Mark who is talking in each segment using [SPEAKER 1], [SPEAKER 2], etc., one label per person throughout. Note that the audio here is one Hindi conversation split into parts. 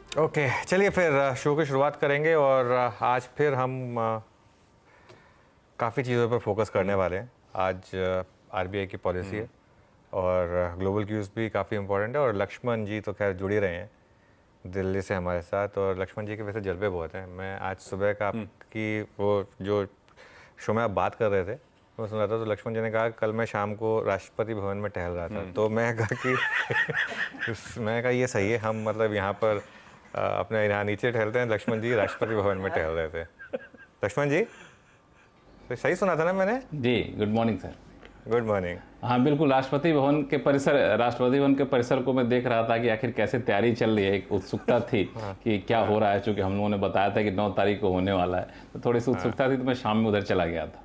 [SPEAKER 1] ओके, चलिए फिर शो की शुरुआत करेंगे और आज फिर हम काफ़ी चीज़ों पर फोकस करने वाले हैं। आज आरबीआई की पॉलिसी है और ग्लोबल क्यूज़ भी काफ़ी इंपॉर्टेंट है और लक्ष्मण जी तो खैर जुड़ ही रहे हैं दिल्ली से हमारे साथ। और लक्ष्मण जी के वैसे जलवे बहुत हैं। मैं आज सुबह का आपकी वो जो शो में आप बात कर रहे थे तो मैं सुन रहा था, तो लक्ष्मण जी ने कहा कल मैं शाम को राष्ट्रपति भवन में टहल रहा था। तो मैं कहा कि मैं कहा ये सही है, हम मतलब यहाँ पर अपने यहाँ नीचे टहलते हैं, लक्ष्मण जी राष्ट्रपति भवन में टहल रहे थे। लक्ष्मण जी, तो सही सुना था ना मैंने?
[SPEAKER 2] जी, good morning sir.
[SPEAKER 1] Good morning.
[SPEAKER 2] हाँ बिल्कुल, राष्ट्रपति भवन के परिसर को मैं देख रहा था कि आखिर कैसे तैयारी चल रही है। एक उत्सुकता थी कि क्या हो रहा है, चूँकि हम लोगों ने बताया था कि 9 तारीख को होने वाला है, तो थोड़ी सी उत्सुकता थी, तो मैं शाम में उधर चला गया था।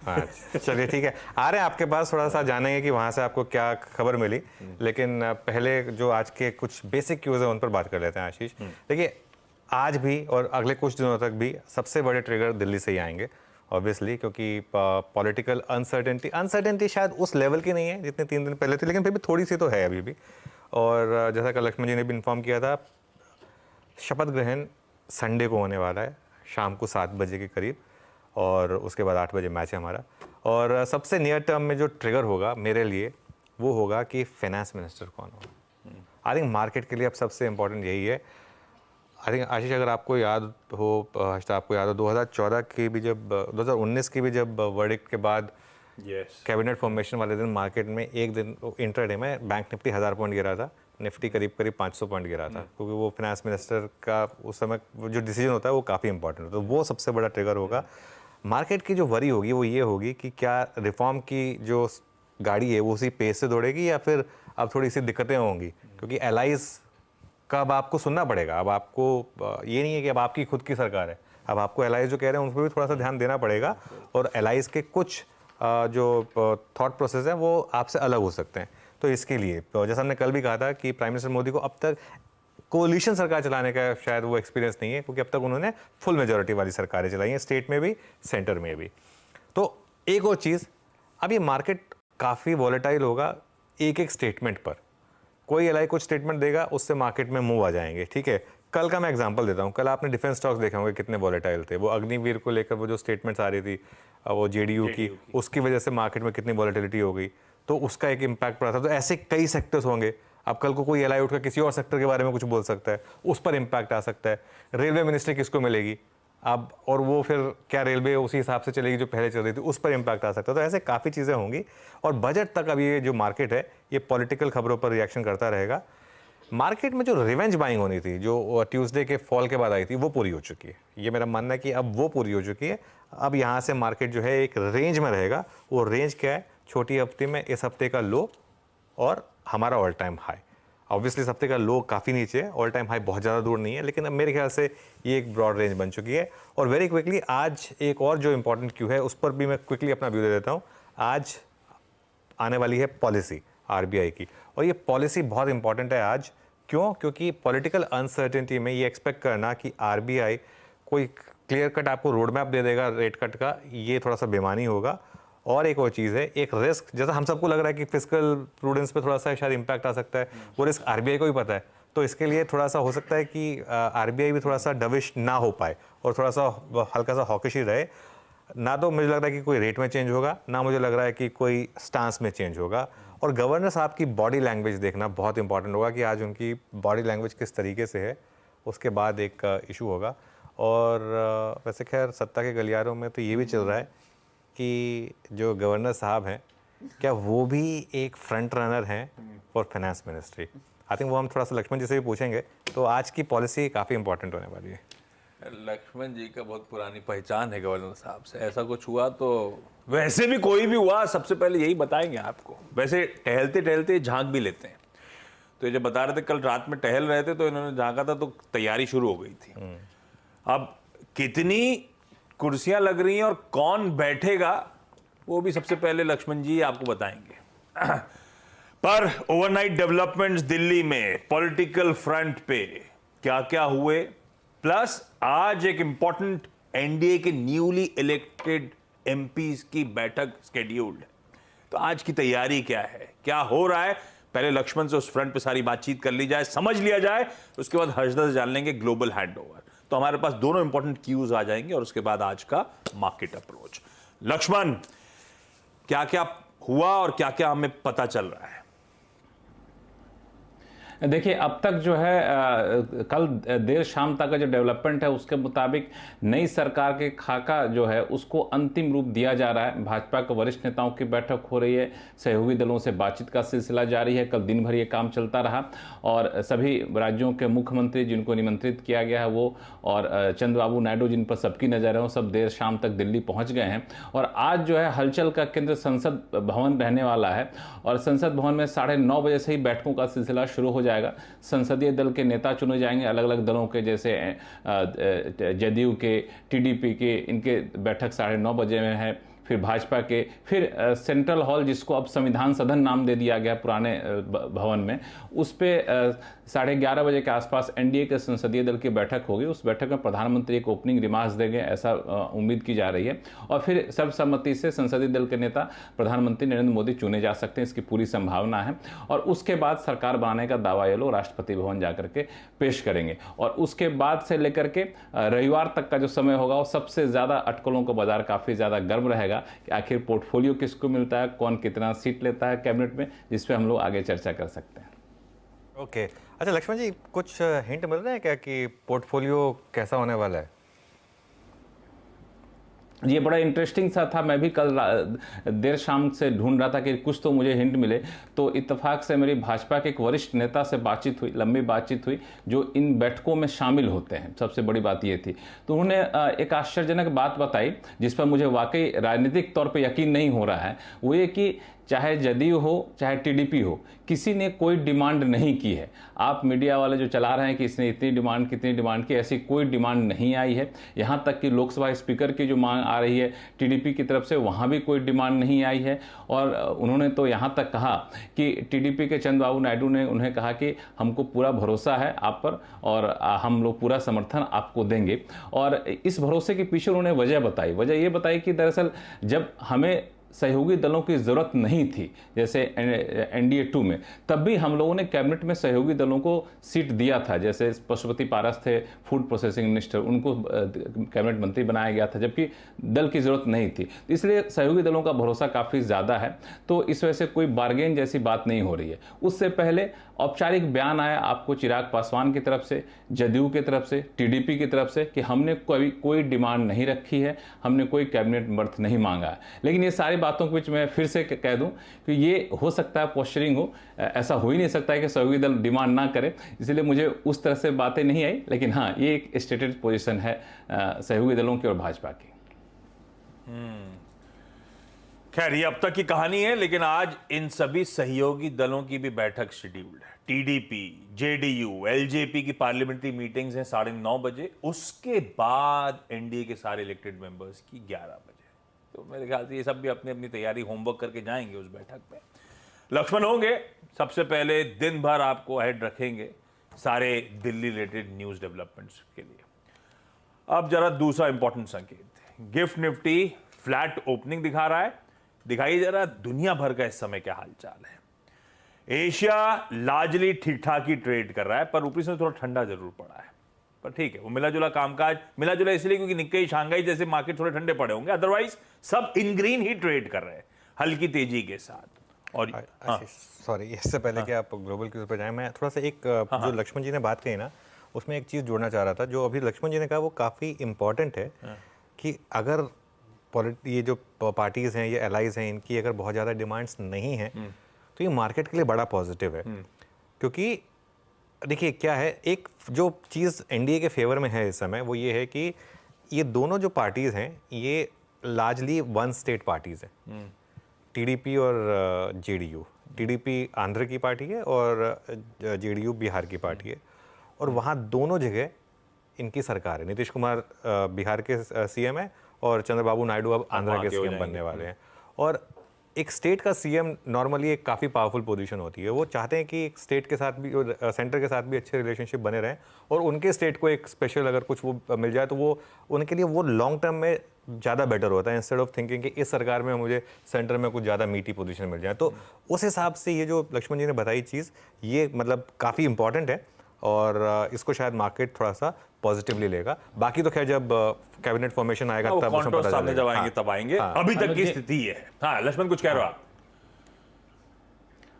[SPEAKER 1] अच्छा, चलिए ठीक है, आ रहे हैं आपके पास, थोड़ा सा जानेंगे कि वहाँ से आपको क्या खबर मिली। लेकिन पहले जो आज के कुछ बेसिक क्यूज़ हैं उन पर बात कर लेते हैं। आशीष, देखिए आज भी और अगले कुछ दिनों तक भी सबसे बड़े ट्रिगर दिल्ली से ही आएंगे ऑब्वियसली, क्योंकि पॉलिटिकल अनसर्टेनिटी शायद उस लेवल की नहीं है जितने 3 दिन पहले थी, लेकिन फिर भी थोड़ी सी तो है अभी भी। और जैसा कि लक्ष्मण जी ने भी इन्फॉर्म किया था, शपथ ग्रहण संडे को होने वाला है शाम को 7 बजे के करीब, और उसके बाद 8 बजे मैच है हमारा। और सबसे नियर टर्म में जो ट्रिगर होगा मेरे लिए वो होगा कि फाइनेंस मिनिस्टर कौन होगा। आई थिंक मार्केट के लिए अब सबसे इम्पोर्टेंट यही है। आई थिंक आशीष, अगर आपको याद हो, आपको याद हो 2014 की भी जब 2019 की भी जब वर्डिक्ट के बाद कैबिनेट फॉर्मेशन वाले दिन मार्केट में एक दिन इंट्राडे में बैंक निफ्टी 1000 पॉइंट गिरा था, निफ्टी करीब 500 पॉइंट गिरा था, क्योंकि वो फाइनेंस मिनिस्टर का उस समय जो डिसीजन होता है वो काफ़ी इंपॉर्टेंट होता है। तो वो सबसे बड़ा ट्रिगर होगा। मार्केट की जो वरी होगी वो ये होगी कि क्या रिफॉर्म की जो गाड़ी है वो उसी पेस से दौड़ेगी या फिर अब थोड़ी सी दिक्कतें होंगी, क्योंकि एलाइज का अब आपको सुनना पड़ेगा। अब आपको ये नहीं है कि अब आपकी खुद की सरकार है, अब आपको एलाइज जो कह रहे हैं उन पर भी थोड़ा सा ध्यान देना पड़ेगा, और एलाइज के कुछ जो थॉट प्रोसेस हैं वो आपसे अलग हो सकते हैं। तो इसके लिए तो जैसा हमने कल भी कहा था कि प्राइम मिनिस्टर मोदी को अब तक कोलिशन सरकार चलाने का शायद वो एक्सपीरियंस नहीं है, क्योंकि अब तक उन्होंने फुल मेजोरिटी वाली सरकारें चलाई हैं, स्टेट में भी सेंटर में भी। तो एक और चीज़, अब ये मार्केट काफ़ी वॉलेटाइल होगा एक एक स्टेटमेंट पर। कोई एलआई कुछ स्टेटमेंट देगा, उससे मार्केट में मूव आ जाएंगे। ठीक है, कल का मैं एग्जांपल देता हूँ। कल आपने डिफेंस स्टॉक्स देखे होंगे कितने वॉलेटाइल थे। वो अग्निवीर को लेकर वो जो स्टेटमेंट्स आ रही थी, वो जेडीयू की, उसकी वजह से मार्केट में कितनी वॉलेटिलिटी हो गई, तो उसका एक इम्पैक्ट पड़ा था। तो ऐसे कई सेक्टर्स होंगे। अब कल को कोई एलआई उठकर किसी और सेक्टर के बारे में कुछ बोल सकता है, उस पर इम्पैक्ट आ सकता है। रेलवे मिनिस्ट्री किसको मिलेगी अब, और वो फिर क्या रेलवे उसी हिसाब से चलेगी जो पहले चल रही थी, उस पर इम्पैक्ट आ सकता है। तो ऐसे काफ़ी चीज़ें होंगी। और बजट तक अब ये जो मार्केट है ये पॉलिटिकल खबरों पर रिएक्शन करता रहेगा। मार्केट में जो रिवेंज बाइंग होनी थी, जो ट्यूसडे के फॉल के बाद आई थी, वो पूरी हो चुकी है। ये मेरा मानना है कि अब वो पूरी हो चुकी है। अब यहाँ से मार्केट जो है एक रेंज में रहेगा। वो रेंज क्या है? छोटी हफ्ते में इस हफ्ते का लो और हमारा ऑल टाइम हाई। ऑब्वियसली इस हफ्ते का लो काफ़ी नीचे है, ऑल टाइम हाई बहुत ज़्यादा दूर नहीं है, लेकिन अब मेरे ख्याल से ये एक ब्रॉड रेंज बन चुकी है। और वेरी क्विकली आज एक और जो इंपॉर्टेंट क्यू है उस पर भी मैं क्विकली अपना व्यू दे देता हूँ। आज आने वाली है पॉलिसी आरबीआई की, और ये पॉलिसी बहुत इंपॉर्टेंट है आज। क्यों? क्योंकि पॉलिटिकल अनसर्टेनिटी में ये एक्सपेक्ट करना कि आरबीआई कोई क्लियर कट आपको रोड मैप दे देगा रेट कट का, ये थोड़ा सा बेमानी होगा। और एक और चीज़ है, एक रिस्क, जैसा हम सबको लग रहा है कि फिस्कल प्रूडेंस पे थोड़ा सा शायद इंपैक्ट आ सकता है, वो रिस्क आरबीआई को भी पता है। तो इसके लिए थोड़ा सा हो सकता है कि आरबीआई भी थोड़ा सा डविश ना हो पाए और थोड़ा सा हल्का सा हॉकिश ही रहे। ना तो मुझे लग रहा है कि कोई रेट में चेंज होगा, ना मुझे लग रहा है कि कोई स्टांस में चेंज होगा। और गवर्नर साहब की बॉडी लैंग्वेज देखना बहुत इंपॉर्टेंट होगा कि आज उनकी बॉडी लैंग्वेज किस तरीके से है, उसके बाद एक इशू होगा। और वैसे खैर सत्ता के गलियारों में तो ये भी चल रहा है कि जो गवर्नर साहब हैं, क्या वो भी एक फ्रंट रनर हैं for finance ministry. I think वो हम थोड़ा सा लक्ष्मण जी से भी पूछेंगे। तो आज की पॉलिसी काफ़ी इंपॉर्टेंट होने वाली है।
[SPEAKER 3] लक्ष्मण जी का बहुत पुरानी पहचान है गवर्नर साहब से। ऐसा कुछ हुआ तो वैसे भी कोई भी हुआ सबसे पहले यही बताएंगे आपको। वैसे टहलते टहलते झांक भी लेते हैं। तो ये जब बता रहे थे कल रात में टहल रहे थे तो इन्होंने झांका था तो तैयारी शुरू हो गई थी। अब कितनी कुर्सियां लग रही हैं और कौन बैठेगा वो भी सबसे पहले लक्ष्मण जी आपको बताएंगे। पर ओवरनाइट डेवलपमेंट्स दिल्ली में पॉलिटिकल फ्रंट पे क्या क्या हुए, प्लस आज एक इंपॉर्टेंट एनडीए के न्यूली इलेक्टेड एमपीज की बैठक स्केड्यूल्ड है। तो आज की तैयारी क्या है, क्या हो रहा है, पहले लक्ष्मण से उस फ्रंट पे सारी बातचीत कर ली जाए, समझ लिया जाए, उसके बाद हर्षदा से जान लेंगे ग्लोबल हैंडओवर। तो हमारे पास दोनों इंपॉर्टेंट क्यूज आ जाएंगे और उसके बाद आज का मार्केट अप्रोच। लक्ष्मण, क्या क्या हुआ और क्या क्या हमें पता चल रहा है?
[SPEAKER 2] देखिए, अब तक जो है कल देर शाम तक का जो डेवलपमेंट है उसके मुताबिक नई सरकार के खाका जो है उसको अंतिम रूप दिया जा रहा है। भाजपा के वरिष्ठ नेताओं की बैठक हो रही है, सहयोगी दलों से बातचीत का सिलसिला जारी है। कल दिन भर ये काम चलता रहा और सभी राज्यों के मुख्यमंत्री जिनको निमंत्रित किया गया है वो और चंद्रबाबू नायडू जिन पर सबकी नज़र है वो सब देर शाम तक दिल्ली पहुँच गए हैं। और आज जो है हलचल का केंद्र संसद भवन रहने वाला है और संसद भवन में 9:30 बजे से ही बैठकों का सिलसिला शुरू हो जाएगा। संसदीय दल के नेता चुने जाएंगे, अलग अलग दलों के, जैसे जदयू के, टीडीपी के, इनके बैठक 9:30 बजे में है। फिर भाजपा के, फिर सेंट्रल हॉल जिसको अब संविधान सदन नाम दे दिया गया पुराने भवन में, उस पे 11:30 बजे के आसपास एनडीए के संसदीय दल की बैठक होगी। उस बैठक में प्रधानमंत्री एक ओपनिंग रिमार्क्स देंगे, ऐसा उम्मीद की जा रही है। और फिर सर्वसम्मति से संसदीय दल के नेता प्रधानमंत्री नरेंद्र मोदी चुने जा सकते हैं, इसकी पूरी संभावना है। और उसके बाद सरकार बनाने का दावा ये लोग राष्ट्रपति भवन जाकर के पेश करेंगे। और उसके बाद से लेकर के रविवार तक का जो समय होगा वो सबसे ज़्यादा अटकलों का बाजार काफ़ी ज़्यादा गर्म रहेगा कि आखिर पोर्टफोलियो किसको मिलता है, कौन कितना सीट लेता है कैबिनेट में, जिस पे हम लोग आगे चर्चा कर सकते हैं।
[SPEAKER 1] ओके अच्छा लक्ष्मण जी, कुछ हिंट मिल रहा है क्या कि पोर्टफोलियो कैसा होने वाला है?
[SPEAKER 2] ये बड़ा इंटरेस्टिंग सा था। मैं भी कल देर शाम से ढूंढ रहा था कि कुछ तो मुझे हिंट मिले, तो इत्तेफाक से मेरी भाजपा के एक वरिष्ठ नेता से बातचीत हुई, लंबी बातचीत हुई, जो इन बैठकों में शामिल होते हैं। सबसे बड़ी बात ये थी, तो उन्होंने एक आश्चर्यजनक बात बताई जिस पर मुझे वाकई राजनीतिक तौर पे यकीन नहीं हो रहा है। वो ये कि चाहे जदयू हो चाहे टीडीपी हो, किसी ने कोई डिमांड नहीं की है। आप मीडिया वाले जो चला रहे हैं कि इसने इतनी डिमांड कितनी डिमांड की, ऐसी कोई डिमांड नहीं आई है। यहाँ तक कि लोकसभा स्पीकर की जो मांग आ रही है टीडीपी की तरफ से, वहाँ भी कोई डिमांड नहीं आई है। और उन्होंने तो यहाँ तक कहा कि टीडीपी के चंद्रबाबू नायडू ने उन्हें कहा कि हमको पूरा भरोसा है आप पर और हम लोग पूरा समर्थन आपको देंगे। और इस भरोसे के पीछे उन्होंने वजह बताई। वजह ये बताई कि दरअसल जब हमें सहयोगी दलों की ज़रूरत नहीं थी, जैसे एनडीए 2 में, तब भी हम लोगों ने कैबिनेट में सहयोगी दलों को सीट दिया था। जैसे पशुपति पारस थे, फूड प्रोसेसिंग मिनिस्टर, उनको कैबिनेट मंत्री बनाया गया था, जबकि दल की ज़रूरत नहीं थी। इसलिए सहयोगी दलों का भरोसा काफ़ी ज़्यादा है। तो इस वजह से कोई बार्गेन जैसी बात नहीं हो रही है। उससे पहले औपचारिक बयान आया आपको चिराग पासवान की तरफ से, जदयू की तरफ से, टीडीपी की तरफ से कि हमने कोई डिमांड नहीं रखी है, हमने कोई कैबिनेट बर्थ नहीं मांगा है। लेकिन ये सारी बातों के बीच मैं फिर से कह दूं कि ये हो सकता है पोस्चरिंग हो, ऐसा हो ही नहीं सकता है कि सहयोगी दल डिमांड ना करे, इसलिए मुझे उस तरह से बातें नहीं आई। लेकिन हाँ, ये एक स्टेटेड पोजीशन है सहयोगी दलों की और भाजपा की।
[SPEAKER 3] खैर, ये अब तक की कहानी है, लेकिन आज इन सभी सहयोगी दलों की भी बैठक शेड्यूल्ड है। टीडीपी, जेडीयू, एलजेपी की पार्लियामेंट्री मीटिंग्स हैं 9:30 बजे। उसके बाद एनडीए के सारे इलेक्टेड मेंबर्स की 11 बजे। तो मेरे ख्याल से ये सब भी अपनी अपनी तैयारी होमवर्क करके जाएंगे उस बैठक पे। लक्ष्मण होंगे सबसे पहले, दिन भर आपको हेड रखेंगे सारे दिल्ली रिलेटेड न्यूज डेवलपमेंट्स के लिए। अब जरा दूसरा इंपॉर्टेंट संकेत, गिफ्ट निफ्टी फ्लैट ओपनिंग दिखा रहा है। दिखाइए जरा दुनिया भर का इस समय क्या हालचाल है। एशिया लार्जली ठीक ठाक ही ट्रेड कर रहा है, पर ऊपरी से थोड़ा ठंडा जरूर पड़ा है, पर ठीक है। वो मिला जुला कामकाज, मिला जुला इसलिए क्योंकि निक्केई, शांघाई जैसे मार्केट थोड़े ठंडे पड़े होंगे, अदरवाइज सब इन ग्रीन ही ट्रेड कर रहे हैं हल्की तेजी के साथ। और
[SPEAKER 1] सॉरी, इससे पहले कि आप ग्लोबल के ऊपर जाएं, मैं थोड़ा सा एक जो लक्ष्मण जी ने बात कही ना, उसमें एक चीज़ जोड़ना चाह रहा था। जो अभी लक्ष्मण जी ने कहा वो काफ़ी इंपॉर्टेंट है कि अगर ये जो पार्टीज़ हैं, ये एलाइज हैं, इनकी अगर बहुत ज़्यादा डिमांड्स नहीं हैं तो ये मार्केट के लिए बड़ा पॉजिटिव है। क्योंकि देखिए क्या है, एक जो चीज़ एनडीए के फेवर में है इस समय वो ये है कि ये दोनों जो पार्टीज़ हैं ये लार्जली वन स्टेट पार्टीज़ हैं, टीडीपी और जेडीयू। टीडीपी आंध्र की पार्टी है और जेडीयू बिहार की पार्टी है, और वहाँ दोनों जगह इनकी सरकार है। नीतीश कुमार बिहार के सीएम है और चंद्रबाबू नायडू अब आंध्र के सीएम बनने वाले हैं। और एक स्टेट का सीएम नॉर्मली एक काफ़ी पावरफुल पोजीशन होती है। वो चाहते हैं कि स्टेट के साथ भी और सेंटर के साथ भी अच्छे रिलेशनशिप बने रहें और उनके स्टेट को एक स्पेशल अगर कुछ वो मिल जाए तो वो उनके लिए वो लॉन्ग टर्म में ज़्यादा बेटर होता है, इंस्टेड ऑफ थिंकिंग कि इस सरकार में मुझे सेंटर में कुछ ज़्यादा मीठी पोजीशन मिल जाए। तो उस हिसाब से ये जो लक्ष्मण जी ने बताई चीज़, ये मतलब काफ़ी इंपॉर्टेंट है और इसको शायद मार्केट थोड़ा सा पॉजिटिवली लेगा। बाकी तो खैर जब कैबिनेट फॉर्मेशन आएगा तब उसमें
[SPEAKER 3] कॉन्ट्रोवर्स
[SPEAKER 1] पता
[SPEAKER 3] सामने
[SPEAKER 1] चलेगा।
[SPEAKER 3] जब आएंगे तब आएंगे। अभी तक की स्थिति ये है। हाँ लक्ष्मण कुछ कह रहे हो आप?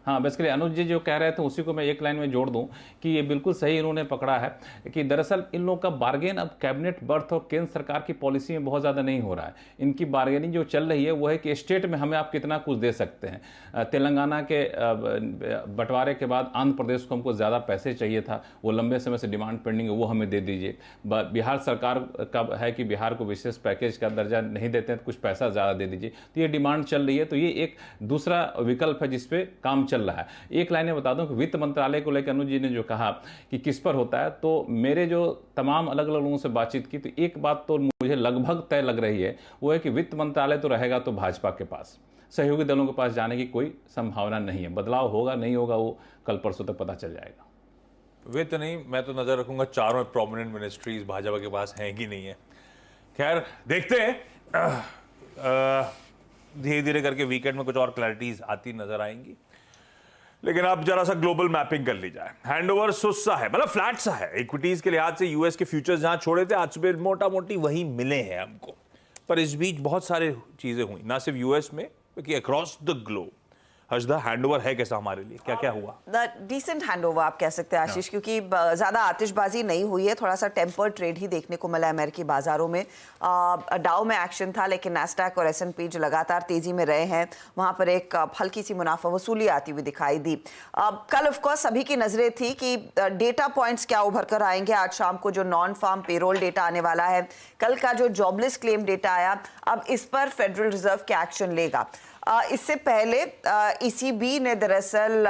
[SPEAKER 2] हाँ, बेसिकली अनुज जी जो कह रहे थे उसी को मैं एक लाइन में जोड़ दूं कि ये बिल्कुल सही इन्होंने पकड़ा है कि दरअसल इन लोगों का बार्गेन अब कैबिनेट बर्थ और केंद्र सरकार की पॉलिसी में बहुत ज़्यादा नहीं हो रहा है। इनकी बार्गेनिंग जो चल रही है वो है कि स्टेट में हमें आप कितना कुछ दे सकते हैं। तेलंगाना के बंटवारे के बाद आंध्र प्रदेश को हमको ज़्यादा पैसे चाहिए था, वो लंबे समय से डिमांड पेंडिंग है, वो हमें दे दीजिए। बिहार सरकार का है कि बिहार को विशेष पैकेज का दर्जा नहीं देते हैं तो कुछ पैसा ज़्यादा दे दीजिए। तो ये डिमांड चल रही है, तो ये एक दूसरा विकल्प है जिसपे काम चल रहा है। एक लाइन में बता दूं कि वित्त मंत्रालय को लेकर अनुज जी ने जो कहा कि किस पर होता है, तो मेरे जो तमाम अलग अलग लोगों से बातचीत की तो एक बात तो मुझे लगभग तय लग रही है, वो है कि वित्त मंत्रालय तो रहेगा तो भाजपा के पास, सहयोगी दलों के पास जाने की कोई संभावना नहीं है। बदलाव होगा नहीं होगा वो कल परसों तक पता चल जाएगा।
[SPEAKER 3] वित्त नहीं, मैं तो नजर रखूंगा चारों प्रोमिनेंट मिनिस्ट्रीज भाजपा के पास हैं कि नहीं है। खैर देखते हैं, धीरे धीरे करके वीकेंड में कुछ और क्लैरिटीज आती नजर आएंगी। लेकिन अब जरा सा ग्लोबल मैपिंग कर ली जाए। हैंडओवर सुस्त सा है, मतलब फ्लैट सा है इक्विटीज के लिहाज से। यूएस के फ्यूचर्स जहां छोड़े थे आज सुबह मोटा मोटी वही मिले हैं हमको, पर इस बीच बहुत सारे चीजें हुई, ना सिर्फ यूएस में बल्कि across the globe. Harshada, handover है कैसा हमारे लिए, क्या क्या हुआ?
[SPEAKER 4] डिसेंट हैंडओवर आप कह सकते हैं आशीष, क्योंकि ज्यादा आतिशबाजी नहीं हुई है, थोड़ा सा टेम्पर ट्रेड ही देखने को मिला अमेरिकी बाजारों में। डाउ में एक्शन था, लेकिन नैस्डैक और एस&पी जो लगातार तेजी में रहे हैं वहां पर एक हल्की सी मुनाफा वसूली आती हुई दिखाई दी। कल ऑफकोर्स सभी की नजरें थी कि डेटा पॉइंट्स क्या उभर कर आएंगे। आज शाम को जो नॉन फार्म पेरोल डेटा आने वाला है, कल का जो जॉबलेस क्लेम डेटा आया, अब इस पर फेडरल रिजर्व क्या एक्शन लेगा। इससे पहले ईसीबी ने दरअसल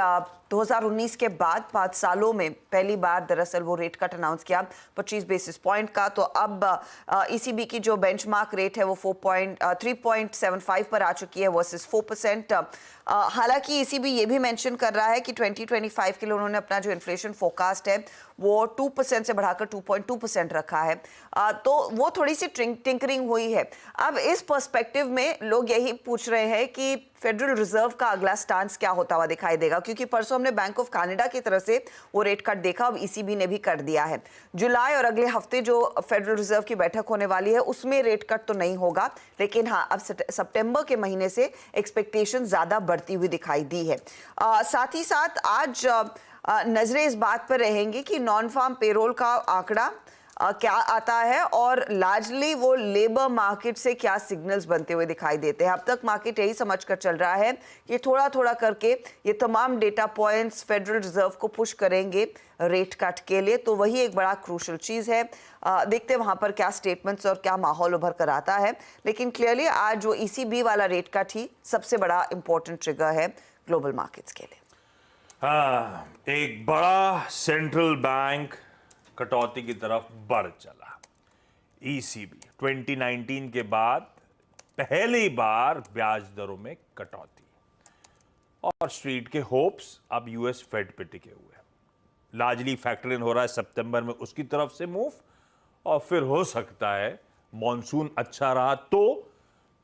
[SPEAKER 4] 2019 के बाद 5 सालों में पहली बार दरअसल वो रेट कट अनाउंस किया 25 बेसिस पॉइंट का। तो अब ईसीबी की जो बेंचमार्क रेट है वो 3.75 पर आ चुकी है वर्सेस 4%। हालांकि ईसीबी ये भी मेंशन कर रहा है कि 2025 के लिए उन्होंने अपना जो इन्फ्लेशन फोरकास्ट है वो 2% से बढ़ाकर 2.2% रखा है। तो वो थोड़ी सी टिंकरिंग हुई है। अब इस पर्सपेक्टिव में लोग यही पूछ रहे हैं कि फेडरल रिजर्व का अगला स्टांस क्या होता हुआ दिखाई देगा, क्योंकि परसों हमने बैंक ऑफ कनाडा की तरफ से वो रेट कट देखा, अब ईसीबी ने भी कर दिया है। जुलाई और अगले हफ्ते जो फेडरल रिजर्व की बैठक होने वाली है उसमें रेट कट तो नहीं होगा, लेकिन हाँ अब सितंबर के महीने से एक्सपेक्टेशन ज्यादा बढ़ती हुई दिखाई दी है। साथ ही साथ आज नजरें इस बात पर रहेंगी कि नॉन फार्म पेरोल का आंकड़ा क्या आता है और लार्जली वो लेबर मार्केट से क्या सिग्नल्स बनते हुए दिखाई देते हैं। अब तक मार्केट यही समझकर चल रहा है कि थोड़ा थोड़ा करके ये तमाम डेटा पॉइंट्स फेडरल रिजर्व को पुश करेंगे रेट कट के लिए, तो वही एक बड़ा क्रूशल चीज है। देखते हैं वहां पर क्या स्टेटमेंट्स और क्या माहौल उभर कर आता है, लेकिन क्लियरली आज जो ईसीबी वाला रेट कट ही सबसे बड़ा इंपॉर्टेंट ट्रिगर है ग्लोबल मार्केट्स के लिए।
[SPEAKER 3] हाँ, एक बड़ा सेंट्रल बैंक कटौती की तरफ बढ़ चला। ईसीबी 2019 के बाद पहली बार ब्याज दरों में कटौती, और स्ट्रीट के होप्स अब यूएस फेड पे टिके हुए हैं। लार्जली फैक्टर इन हो रहा है सितंबर में उसकी तरफ से मूव, और फिर हो सकता है मॉनसून अच्छा रहा तो,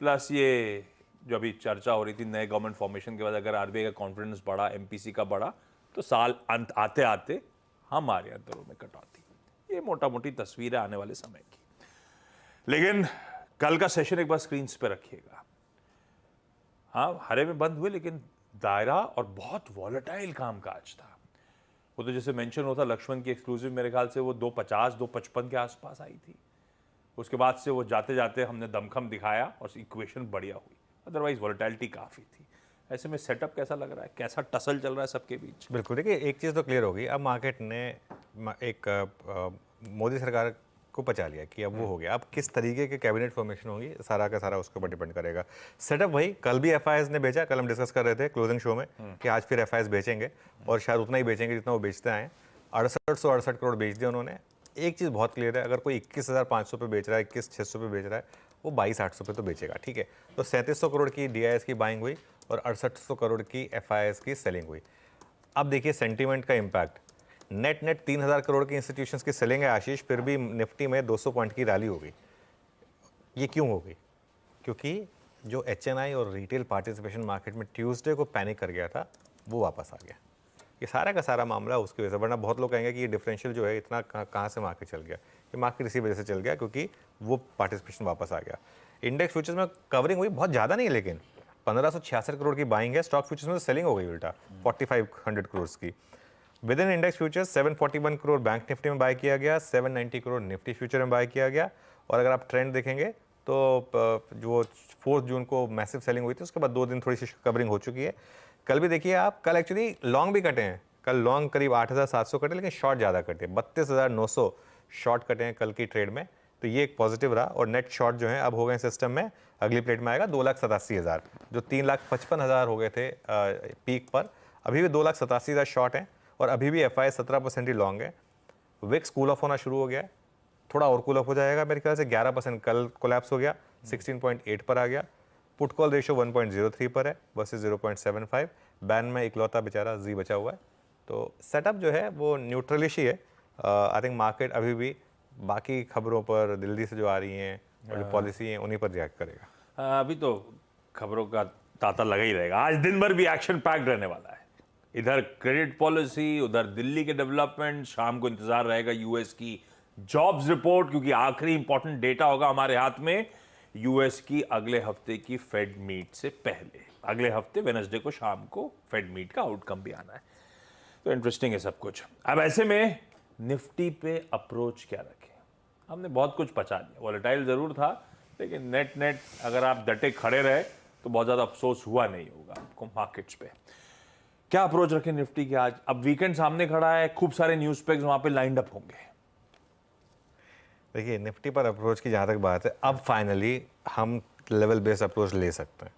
[SPEAKER 3] प्लस ये जो अभी चर्चा हो रही थी नए गवर्नमेंट फॉर्मेशन के बाद अगर आरबीआई का कॉन्फिडेंस बढ़ा, एमपीसी का बढ़ा, तो साल अंत आते आते हमारे दरों में कटौती। ये मोटा मोटी तस्वीर है आने वाले समय की। लेकिन कल का सेशन एक बार स्क्रीन पे रखिएगा। हाँ, हरे में बंद हुए, लेकिन दायरा और बहुत वॉलेटाइल कामकाज था। वो तो जैसे मेंशन होता लक्ष्मण की एक्सक्लूसिव, मेरे ख्याल से वो 250 255 के आसपास आई थी। उसके बाद से वो जाते जाते हमने दमखम दिखाया और इक्वेशन बढ़िया हुई, अदरवाइज वॉलेटिलिटी काफ़ी थी। ऐसे में सेटअप कैसा लग रहा है, कैसा टसल चल रहा है सबके बीच?
[SPEAKER 1] बिल्कुल, देखिए एक चीज़ तो क्लियर होगी, अब मार्केट ने एक मोदी सरकार को पचा लिया कि अब वो हो गया। अब किस तरीके के कैबिनेट फॉर्मेशन होगी सारा का सारा उसके ऊपर डिपेंड करेगा। सेटअप वही, कल भी एफआईएस ने बेचा, कल हम डिस्कस कर रहे थे क्लोजिंग शो में कि आज फिर एफआईएस बेचेंगे और शायद उतना ही बेचेंगे जितना वो बेचते आए। 6868 करोड़ बेच दिए उन्होंने। एक चीज़ बहुत क्लियर है, अगर कोई 21,500 पे बेच रहा है, 21,600 पे बेच रहा है, वो 22,800 पे तो बेचेगा, ठीक है। तो 3700 करोड़ की डीआईएस की बाइंग हुई और 6800 करोड़ की FIIs की सेलिंग हुई। अब देखिए सेंटीमेंट का इम्पैक्ट, नेट 3000 करोड़ की इंस्टीट्यूशंस की सेलिंग है आशीष, फिर भी निफ्टी में 200 पॉइंट की रैली हो गई। ये क्यों हो गई? क्योंकि जो HNI और रिटेल पार्टिसिपेशन मार्केट में ट्यूसडे को पैनिक कर गया था, वो वापस आ गया। ये सारा का सारा मामला उसकी वजह से, वरना बहुत लोग कहेंगे कि ये डिफरेंशियल जो है इतना कहाँ से मार्केट चल गया। ये मार्केट इसी वजह से चल गया क्योंकि वो पार्टिसिपेशन वापस आ गया। इंडेक्स फ्यूचर्स में कवरिंग हुई बहुत ज़्यादा नहीं है, लेकिन 1566 करोड़ की बाइंग है। स्टॉक फ्यूचर्स में तो सेलिंग हो गई उल्टा 4500 करोड़ की। With in index futures 741 crore bank Nifty में बाय किया गया, 790 करोड़ निफ्टी फ्यूचर में बाय किया गया। और अगर आप ट्रेंड देखेंगे तो जो 4 जून को मैसिव सेलिंग हुई थी, उसके बाद 2 दिन थोड़ी सी कवरिंग हो चुकी है। कल भी देखिए आप, कल एक्चुअली लॉन्ग भी कटे हैं। कल लॉन्ग करीब 8700 कटे, लेकिन शॉर्ट ज़्यादा कटे, 32900 शॉर्ट कटे हैं कल की ट्रेड में। तो ये एक पॉजिटिव रहा। और नेट शॉर्ट जो है अब हो गए सिस्टम में, अगली प्लेट में आएगा 2,87,000, जो 3,55,000 हो गए थे पीक पर, अभी भी 2,87,000 शॉर्ट हैं। और अभी भी FI 17% ही लॉन्ग है। विक्स कूल ऑफ होना शुरू हो गया है, थोड़ा और कूल ऑफ हो जाएगा मेरे ख्याल से। 11% कल कोलैप्स हो गया, 16.8 पर आ गया। पुट कॉल रेशियो 1.03 पर है वर्सेस 0.75। बैन में इकलौता बेचारा जी बचा हुआ है। तो सेटअप जो है वो न्यूट्रलिश ही है। आई थिंक मार्केट अभी भी बाकी खबरों पर, दिल्ली से जो आ रही हैं और जो पॉलिसी हैं, उन्हीं पर रिएक्ट करेगा।
[SPEAKER 3] अभी तो खबरों का तांता लगा ही रहेगा। आज दिन भर भी एक्शन पैक्ड रहने वाला है। इधर क्रेडिट पॉलिसी, उधर दिल्ली के डेवलपमेंट, शाम को इंतजार रहेगा यूएस की जॉब्स रिपोर्ट, क्योंकि आखिरी इंपॉर्टेंट डेटा होगा हमारे हाथ में यूएस की अगले हफ्ते की फेड मीट से पहले। अगले हफ्ते वेडनेसडे को शाम को फेड मीट का आउटकम भी आना है। तो इंटरेस्टिंग है सब कुछ। अब ऐसे में निफ्टी पे अप्रोच क्या रखें? हमने बहुत कुछ पचा लिया। वॉलेटाइल जरूर था, लेकिन नेट अगर आप डटे खड़े रहे तो बहुत ज्यादा अफसोस हुआ नहीं होगा आपको मार्केट्स पे। क्या अप्रोच रखें निफ्टी की आज? अब वीकेंड सामने खड़ा है, खूब सारे न्यूज पेक्स वहां पे लाइंड अप होंगे।
[SPEAKER 1] देखिए निफ्टी पर अप्रोच की जहाँ तक बात है, अब फाइनली हम लेवल बेस्ड अप्रोच ले सकते हैं,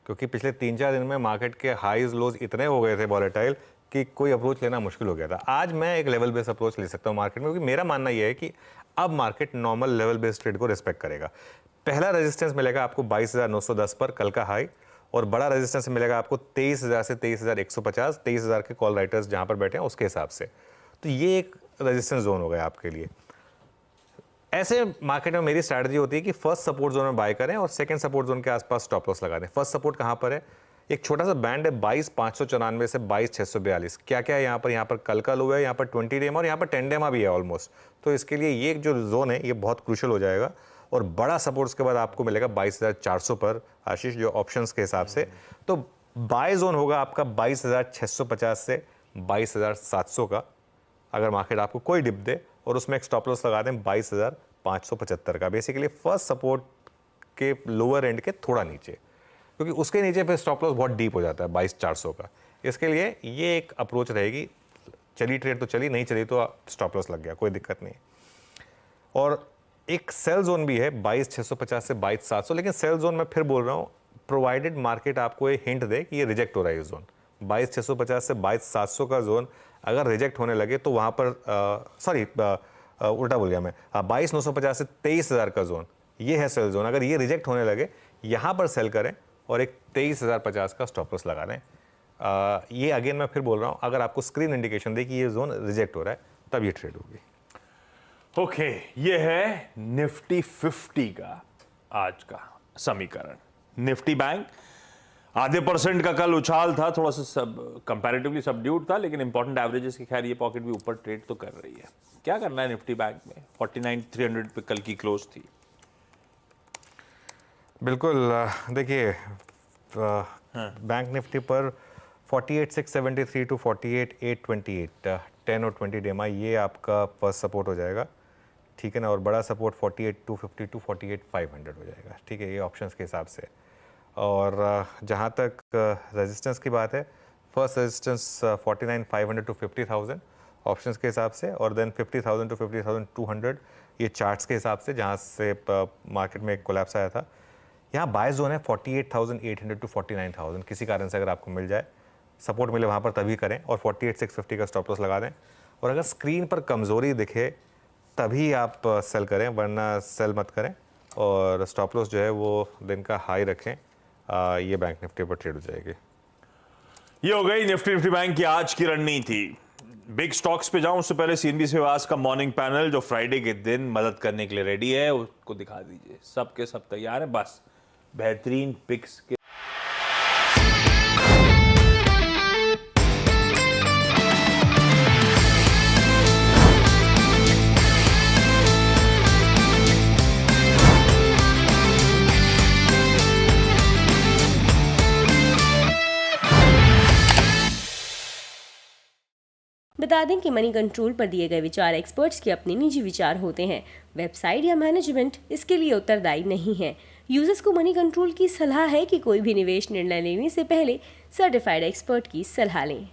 [SPEAKER 1] क्योंकि पिछले 3-4 दिन में मार्केट के हाईज लोज इतने हो गए थे वॉलेटाइल कि कोई अप्रोच लेना मुश्किल हो गया था। आज मैं एक लेवल बेस्ड अप्रोच ले सकता हूँ मार्केट में, क्योंकि मेरा मानना यह है कि अब market normal level based trade को रिस्पेक्ट करेगा। पहला रेजिस्टेंस मिलेगा आपको 22,910 पर कल का हाई, और बड़ा रेजिस्टेंस मिलेगा आपको 23,000 से 23,150, 23,000 के कॉल राइटर्स जहाँ पर बैठे हैं उसके हिसाब से। तो ये एक रेजिस्टेंस जोन हो गया आपके लिए। ऐसे मार्केट में मेरी स्ट्रैटेजी होती है कि फर्स्ट सपोर्ट जोन में बाय करें और सेकंड सपोर्ट जोन के आसपास स्टॉप लॉस लगा दें। फर्स्ट सपोर्ट कहाँ पर है? एक छोटा सा बैंड है 22,594 से 22,642। क्या क्या है यहाँ पर? यहाँ पर कल का लो है, यहाँ पर 20 डेमा और यहाँ पर 10 डेमा भी है ऑलमोस्ट। तो इसके लिए ये जो जोन है ये बहुत क्रूशल हो जाएगा। और बड़ा सपोर्ट्स के बाद आपको मिलेगा 22,400 पर आशीष, जो ऑप्शंस के हिसाब से। तो बाय जोन होगा आपका 22,650 से 22,700 का, अगर मार्केट आपको कोई डिप दे, और उसमें एक स्टॉप लॉस लगा दें 22,575 का। बेसिकली फर्स्ट सपोर्ट के लोअर एंड के थोड़ा नीचे, क्योंकि उसके नीचे फिर स्टॉप लॉस बहुत डीप हो जाता है 22,400 का। इसके लिए ये एक अप्रोच रहेगी। चली ट्रेड तो चली, नहीं चली तो स्टॉप लॉस लग गया, कोई दिक्कत नहीं। और एक सेल जोन भी है 22,650 से 22,700, लेकिन सेल जोन में फिर बोल रहा हूँ, प्रोवाइडेड मार्केट आपको ये हिंट दे कि ये रिजेक्ट हो रहा है ये जोन। 22,650 से 22,700 का जोन अगर रिजेक्ट होने लगे तो वहाँ पर उल्टा बोल गया मैं, 22,950 से 23,000 का जोन, ये है सेल जोन। अगर ये रिजेक्ट होने लगे, यहाँ पर सेल करें और एक 23,050 का स्टॉप लॉस लगा दें। ये अगेन मैं फिर बोल रहा हूँ, अगर आपको स्क्रीन इंडिकेशन दे कि ये जोन रिजेक्ट हो रहा है, तब ये ट्रेड होगी।
[SPEAKER 3] ओके, ये है निफ्टी 50 का आज का समीकरण। निफ्टी बैंक आधे % का कल उछाल था, थोड़ा सा कंपैरेटिवली सबड्यूड था, लेकिन इंपॉर्टेंट एवरेजेस की खैर ये पॉकेट भी ऊपर ट्रेड तो कर रही है। क्या करना है निफ्टी बैंक में? 49,300 पे कल की क्लोज थी।
[SPEAKER 1] बिल्कुल, देखिए बैंक निफ्टी पर 48,673 टू 48,828, 10 और 20 डेमा, ये आपका फर्स्ट सपोर्ट हो जाएगा, ठीक है ना। और बड़ा सपोर्ट 48,250 टू 48,500 हो जाएगा, ठीक है, ये ऑप्शंस के हिसाब से। और जहाँ तक रेजिस्टेंस की बात है, फर्स्ट रेजिस्टेंस 49,500 टू 50,000 ऑप्शंस के हिसाब से, और देन 50,000 टू 50,200 ये चार्ट्स के हिसाब से, जहाँ से मार्केट में एक कोलैप्स आया था। यहाँ बाय जोन है 48,800 टू 49,000, किसी कारण से अगर आपको मिल जाए, सपोर्ट मिले वहाँ पर तभी करें, और 48,650 का स्टॉप लॉस लगा दें। और अगर स्क्रीन पर कमज़ोरी दिखे तभी आप सेल करें, वरना सेल मत करें। और स्टॉप लॉस जो है वो दिन का हाई रखें ये बैंक निफ्टी पर ट्रेड हो जाएगी।
[SPEAKER 3] ये हो गई निफ्टी बैंक की आज की रणनीति। बिग स्टॉक्स पे जाऊं उससे पहले सीएनबी सेवास का मॉर्निंग पैनल जो फ्राइडे के दिन मदद करने के लिए रेडी है उसको दिखा दीजिए। सब के सब तैयार है, बस बेहतरीन पिक्स के
[SPEAKER 5] बता दें कि मनी कंट्रोल पर दिए गए विचार एक्सपर्ट्स के अपने निजी विचार होते हैं। वेबसाइट या मैनेजमेंट इसके लिए उत्तरदायी नहीं है। यूजर्स को मनी कंट्रोल की सलाह है कि कोई भी निवेश निर्णय लेने से पहले सर्टिफाइड एक्सपर्ट की सलाह लें।